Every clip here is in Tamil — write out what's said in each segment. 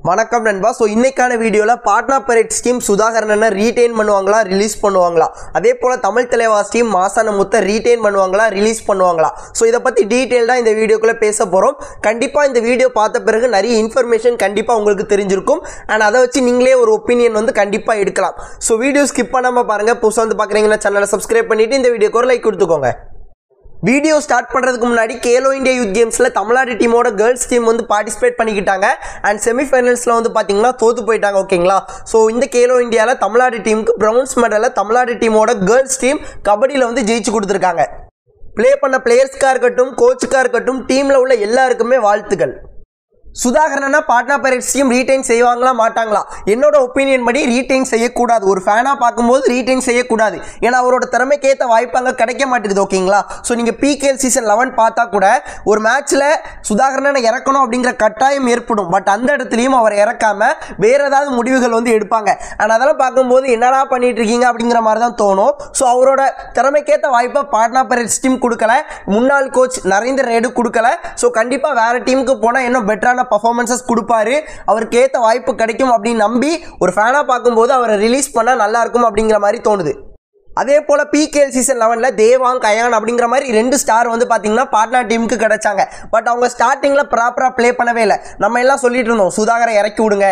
வணக்கம் நண்பா. ஸோ இன்னைக்கான வீடியோவில் பாட்னா பைரேட்ஸ் டீம் சுதாகரனை ரீடைன் பண்ணுவாங்களா ரிலீஸ் பண்ணுவாங்களா, அதே போல் தமிழ் தலைவாஸ் டீம் மாசான முத்தை ரீடைன் பண்ணுவாங்களா ரிலீஸ் பண்ணுவாங்களா, ஸோ இதை பற்றி டீட்டெயில்டாக இந்த வீடியோக்குள்ளே பேச போகிறோம். கண்டிப்பாக இந்த வீடியோ பார்த்த பிறகு நிறைய இன்ஃபர்மேஷன் கண்டிப்பாக உங்களுக்கு தெரிஞ்சிருக்கும். அண்ட் அதை வச்சு நீங்களே ஒரு ஒப்பீனியன் வந்து கண்டிப்பாக எடுக்கலாம். ஸோ வீடியோ ஸ்கிப் பண்ணாமல் பாருங்கள். புதுசாக வந்து பார்க்குறீங்கன்னா சேனலை சப்ஸ்கிரைப் பண்ணிவிட்டு இந்த வீடியோக்கு ஒரு லைக் கொடுத்துக்கோங்க. வீடியோ ஸ்டார்ட் பண்ணுறதுக்கு முன்னாடி கேலோ இந்தியா யூத் கேம்ஸில் தமிழ்நாடு டீமோட கேர்ள்ஸ் டீம் வந்து பார்ட்டிசிபேட் பண்ணிக்கிட்டாங்க. அண்ட் செமிஃபைனல்ஸில் வந்து பார்த்தீங்கன்னா தோற்று போயிட்டாங்க. ஓகேங்களா. ஸோ இந்த கேலோ இந்தியாவில் தமிழ்நாடு டீமுக்கு பிரான்ஸ் மெடலை தமிழ்நாடு டீமோட கேர்ள்ஸ் டீம் கபடியில் வந்து ஜெயிச்சு கொடுத்துருக்காங்க. ப்ளே பண்ண பிளேயர்ஸ்க்காக இருக்கட்டும், கோச்சுக்காக இருக்கட்டும், டீமில் உள்ள எல்லாருக்குமே வாழ்த்துக்கள். சுதாகரனா பாட்னா பைரேட்ஸ் டீம் ரீடைன் செய்வாங்களா மாட்டாங்களா? என்னோட ஒப்பீனியன் படி ரீடைன் செய்யக்கூடாது. ஒரு ஃபேனாக பார்க்கும்போது ரீடைன் செய்யக்கூடாது. ஏன்னா அவரோட திறமைக்கேற்ற வாய்ப்பு அங்கே கிடைக்க மாட்டேங்குது. ஓகேங்களா. ஸோ நீங்கள் பிகேஎல் சீசன் 11 பார்த்தா கூட ஒரு மேட்ச்சில் சுதாகரனை இறக்கணும் அப்படிங்கிற கட்டாயம் ஏற்படும். பட் அந்த இடத்துலையும் அவர் இறக்காம வேறு ஏதாவது முடிவுகள் வந்து எடுப்பாங்க. ஆனால் அதெல்லாம் பார்க்கும்போது என்னடா பண்ணிட்டு இருக்கீங்க அப்படிங்கிற மாதிரி தான் தோணும். ஸோ அவரோட திறமைக்கேற்ற வாய்ப்பை பாட்னா பைரேட்ஸ் டீம் கொடுக்கல. முன்னாள் கோச் நரேந்தர் ரெய்டு கொடுக்கல. ஸோ கண்டிப்பாக வேறு டீமுக்கு போனால் இன்னும் பெட்டரான பர்ஃபார்மன்ஸஸ் கொடுப்பாரு, அவருக்கு ஏற்ற வாய்ப்பு கிடைக்கும் அப்படின்னு நம்பி ஒரு ஃபேனாக பார்க்கும்போது அவரை ரிலீஸ் பண்ணால் நல்லா இருக்கும் அப்படிங்கிற மாதிரி தோணுது. அதே போல் பிகேஎல் சீசன் 11 தேவாங் கயான் அப்படிங்கிற மாதிரி 2 ஸ்டார் வந்து பார்த்தீங்கன்னா பாட்னா டீமுக்கு கிடைச்சாங்க. பட் அவங்க ஸ்டார்டிங்கில் ப்ராப்பராக ப்ளே பண்ணவே இல்லை. நம்ம எல்லாம் சொல்லிட்டு இருந்தோம் சுதாகரை இறக்கி விடுங்க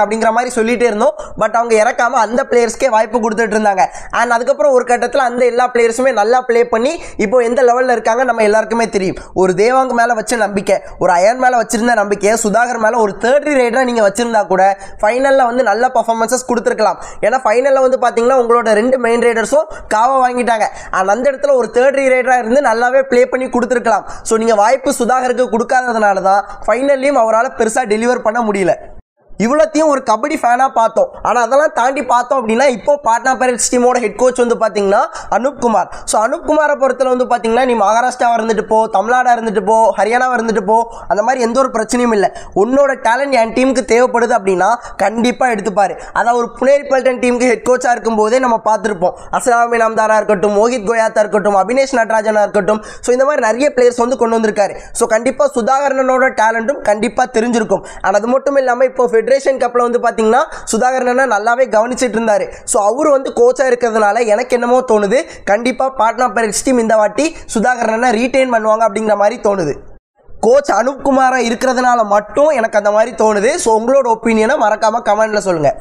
அப்படிங்கிற மாதிரி சொல்லிட்டு இருந்தோம். பட் அவங்க இறக்காம அந்த பிளேயர்ஸ்க்கே வாய்ப்பு கொடுத்துட்டு இருந்தாங்க. அண்ட் அதுக்கப்புறம் ஒரு கட்டத்தில் அந்த எல்லா பிளேயர்ஸுமே நல்லா ப்ளே பண்ணி இப்போ எந்த லெவலில் இருக்காங்க நம்ம எல்லாருக்குமே தெரியும். ஒரு தேவாங் மேலே வச்ச நம்பிக்கை, ஒரு அயன் மேலே வச்சிருந்த நம்பிக்கை, சுதாகர் மேலே ஒரு தேர்ட் ரைடராக நீங்கள் வச்சிருந்தா கூட ஃபைனலில் வந்து நல்ல பர்ஃபார்மன்ஸஸ் கொடுத்துருக்கலாம். ஏன்னா ஃபைனலில் வந்து பார்த்தீங்கன்னா உங்களோட 2 மெயின் ரைடர்ஸ் காவா வாங்கிட்டாங்க. அந்த இடத்துல ஒரு தேர்ட் ரைடரா இருந்து நல்லாவே ப்ளே பண்ணி கொடுத்துருக்கலாம். ஸோ நீங்க வாய்ப்பு சுதாகருக்கு கொடுக்காததுனால தான் ஃபைனல்லையும் அவரால் பெருசா டெலிவர் பண்ண முடியல. இவ்வளோத்தையும் ஒரு கபடி ஃபேனாக பார்த்தோம். ஆனால் அதெல்லாம் தாண்டி பார்த்தோம் அப்படின்னா இப்போ பாட்னா பைரேட்ஸ் டீமோட ஹெட் கோச் வந்து பார்த்தீங்கன்னா அனூப் குமார். ஸோ அனூப் குமாரை பொறுத்தல வந்து பார்த்தீங்கன்னா நீ மகாராஷ்டிராவாக இருந்துட்டு போ, தமிழ்நாடாக இருந்துட்டு போ, ஹரியானாவாக இருந்துட்டு போ, அந்த மாதிரி எந்த ஒரு பிரச்சனையும் இல்லை. உன்னோட டேலண்ட் என் டீமுக்கு தேவைப்படுது அப்படின்னா கண்டிப்பாக எடுத்துப்பாரு. அதாவது ஒரு புனேரி பல்டன் டீமுக்கு ஹெட் கோச்சாக இருக்கும்போதே நம்ம பார்த்துருப்போம். அஸ்லாமி நாம்தாரா இருக்கட்டும், மோஹித் கோயாத்தா இருக்கட்டும், அபினேஷ் நடராஜனா இருக்கட்டும். ஸோ இந்த மாதிரி நிறைய பிளேயர்ஸ் வந்து கொண்டு வந்திருக்காரு. ஸோ கண்டிப்பாக சுதாகரனோட டேலண்ட்டும் கண்டிப்பாக தெரிஞ்சிருக்கும். ஆனால் அது மட்டும் இல்லாமல் இப்போ ஃபெடரேஷன் கப்ல வந்து பாத்தீங்கன்னா சுதாகரனை நல்லாவே கவனிச்சிட்டு இருந்தாரு. ஸோ அவர் வந்து கோச்சா இருக்கிறதுனால எனக்கு என்னமோ தோணுது கண்டிப்பா பாட்னா பைரேட்ஸ் டீம் இந்த வாட்டி சுதாகரனை ரீடைன் பண்ணுவாங்க அப்படிங்கிற மாதிரி தோணுது. கோச் அனூப் குமாரா இருக்கிறதுனால மட்டும் எனக்கு அந்த மாதிரி தோணுது. ஸோ உங்களோட ஒப்பீனியனை மறக்காம கமெண்ட்ல சொல்லுங்க.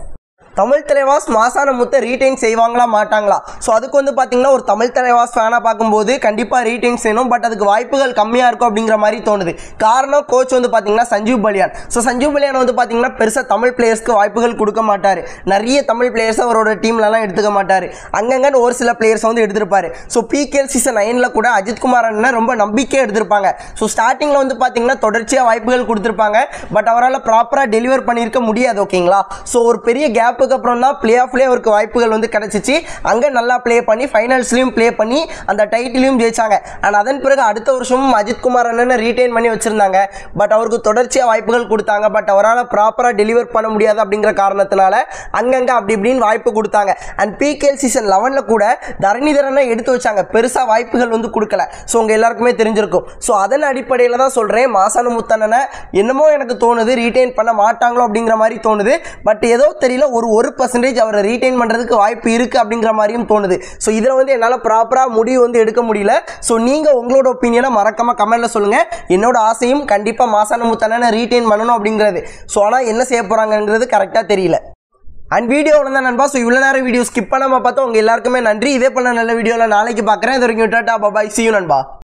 தமிழ் தலைவாஸ் மாசான முத்தை ரீடைன் செய்வாங்களா மாட்டாங்களா? ஸோ அதுக்கு வந்து பார்த்தீங்கன்னா ஒரு தமிழ் தலைவாஸ் ஃபேனாக பார்க்கும்போது கண்டிப்பாக ரீடைன் செய்யணும். பட் அதுக்கு வாய்ப்புகள் கம்மியாக இருக்கும் அப்படிங்கிற மாதிரி தோணுது. காரணம் கோச் வந்து பார்த்தீங்கன்னா சஞ்சீவ் பலியான். ஸோ சஞ்சீவ் பலியான் வந்து பார்த்தீங்கன்னா பெருசாக தமிழ் பிளேயர்ஸ்க்கு வாய்ப்புகள் கொடுக்க மாட்டார். நிறைய தமிழ் பிளேயர்ஸ் அவரோட டீம்லலாம் எடுத்துக்க மாட்டார். அங்கங்கன்னு ஒரு சில பிளேயர்ஸ் வந்து எடுத்திருப்பாரு. ஸோ பிகேஎல் சீசன் 9 கூட அஜித் குமார் அண்ணன் ரொம்ப நம்பிக்கையாக எடுத்திருப்பாங்க. ஸோ ஸ்டார்டிங்கில் வந்து பார்த்தீங்கன்னா தொடர்ச்சியாக வாய்ப்புகள் கொடுத்துருப்பாங்க. பட் அவரால் ப்ராப்பராக டெலிவர் பண்ணியிருக்க முடியாது. ஓகேங்களா. ஸோ ஒரு பெரிய கேப் அப்புறம் தான் பிளே ஆஃப்லேயே அவருக்கு வாய்ப்புகள் வந்து கிடைச்சிச்சு. அங்கே நல்லா ப்ளே பண்ணி ஃபைனல்ஸ்லையும் ப்ளே பண்ணி அந்த டைட்டிலையும் ஜெயிச்சாங்க. அண்ட் அதன் பிறகு அடுத்த வருஷமும் அஜித் குமார் அண்ணனை ரீடைன் பண்ணி வச்சிருந்தாங்க. பட் அவருக்கு தொடர்ச்சியாக வாய்ப்புகள் கொடுத்தாங்க. பட் அவரால் ப்ராப்பராக டெலிவர் பண்ண முடியாது அப்படிங்கிற காரணத்தினால அங்கங்கே அப்படி இப்படின்னு வாய்ப்பு கொடுத்தாங்க. அண்ட் பிகேஎல் சீசன் 11 கூட தரணிதரனை எடுத்து வச்சாங்க. பெருசாக வாய்ப்புகள் வந்து கொடுக்கல. ஸோ உங்கள் எல்லாருக்குமே தெரிஞ்சிருக்கும். ஸோ அதன் அடிப்படையில் தான் சொல்கிறேன் மாசான முத்தண்ணனை என்னமோ எனக்கு தோணுது ரீடைன் பண்ண மாட்டாங்களோ அப்படிங்கிற மாதிரி தோணுது. பட் ஏதோ தெரியல ஒரு 1% அவரை ரீடைன் பண்ணுறதுக்கு வாய்ப்பு இருக்குது அப்படிங்கிற மாதிரியும் தோணுது. ஸோ இதில் வந்து என்னால் ப்ராப்பராக முடிவு வந்து எடுக்க முடியல. ஸோ நீங்கள் உங்களோட ஒப்பீனியனை மறக்காம கமெண்ட்டில் சொல்லுங்கள். என்னோட ஆசையும் கண்டிப்பாக மாசான முத்தண்ணனை ரீடைன் பண்ணணும் அப்படிங்கிறது. ஸோ ஆனால் என்ன செய்ய போகிறாங்கிறது கரெக்டாக தெரியல. அண்ட் வீடியோ தான் நண்பா. ஸோ இவ்வளோ நேரம் வீடியோ ஸ்கிப் பண்ணாமல் பார்த்தா உங்கள் எல்லாருக்குமே நன்றி. இதே போல நல்ல வீடியோவில் நாளைக்கு பார்க்குறேன். இது வரைக்கும் டாடா பாய், see you நண்பா.